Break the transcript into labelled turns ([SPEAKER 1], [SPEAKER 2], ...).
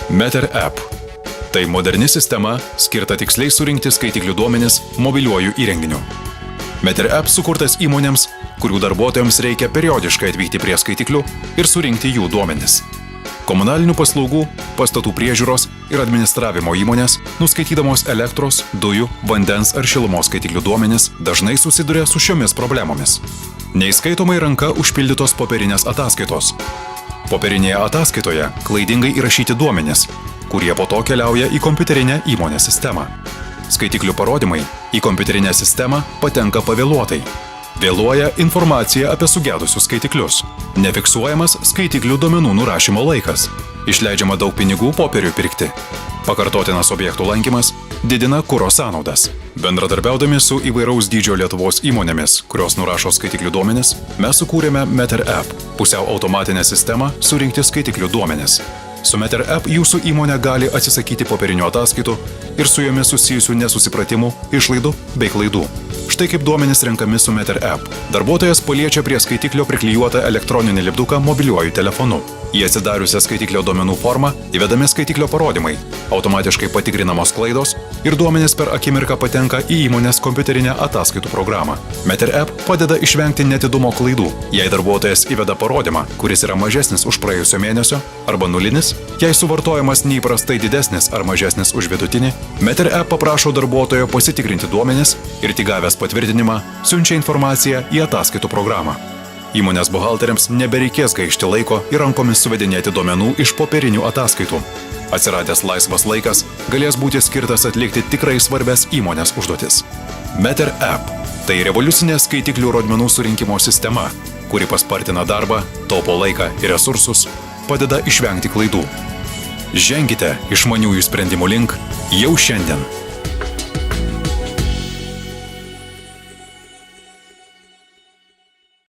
[SPEAKER 1] Meter App. Tai moderni sistema, skirta tiksliai surinkti skaitiklių duomenis mobiliuoju įrenginiu. Meter App sukurtas įmonėms, kurių darbuotojams reikia periodiškai atvykti prie skaitiklių ir surinkti jų duomenis. Komunalinių paslaugų, pastatų priežiūros ir administravimo įmonės, nuskaitydamos elektros, dujų, vandens ar šilumos skaitiklių duomenis, dažnai susiduria su šiomis problemomis. Neįskaitomai ranka užpildytos popierinės ataskaitos. Popierinėje ataskaitoje klaidingai įrašyti duomenis, kurie po to keliauja į kompiuterinę įmonės sistemą. Skaitiklių parodymai į kompiuterinę sistemą patenka pavėluotai. Vėluoja informacija apie sugedusius skaitiklius. Nefiksuojamas skaitiklių duomenų nurašymo laikas. Išleidžiama daug pinigų popieriui pirkti. Pakartotinas objektų lankymas didina kuro sąnaudas. Bendradarbiaudami su įvairaus dydžio Lietuvos įmonėmis, kurios nurašo skaitiklių duomenis, mes sukūrėme Meter App, pusiau automatinę sistemą surinkti skaitiklių duomenis. Su Meter App jūsų įmonė gali atsisakyti popierinių ataskaitų ir su jomis susijusių nesusipratimų, išlaidų bei klaidų. Štai kaip duomenys renkami su Meter App. Darbuotojas paliečia prie skaitiklio priklijuotą elektroninį lipduką mobiliuoju telefonu. Į atsidariusią skaitiklio duomenų formą įvedami skaitiklio parodymai, automatiškai patikrinamos klaidos ir duomenys per akimirką patenka į įmonės kompiuterinę ataskaitų programą. Meter App padeda išvengti netidumo klaidų. Jei darbuotojas įveda parodymą, kuris yra mažesnis už praėjusio mėnesio arba nulinis, jei suvartojimas neįprastai didesnis ar mažesnis už vidutinį, Meter App paprašo darbuotojo pasitikrinti duomenis ir tik gavęs patvirtinimą siunčia informaciją į ataskaitų programą. Įmonės buhalteriams nebereikės gaišti laiko ir rankomis suvedinėti duomenų iš popierinių ataskaitų. Atsiradęs laisvas laikas galės būti skirtas atlikti tikrai svarbias įmonės užduotis. Meter App – tai revoliucinė skaitiklių rodmenų surinkimo sistema, kuri paspartina darbą, taupo laiką ir resursus, padeda išvengti klaidų. Ženkite išmaniųjų sprendimų link jau šiandien.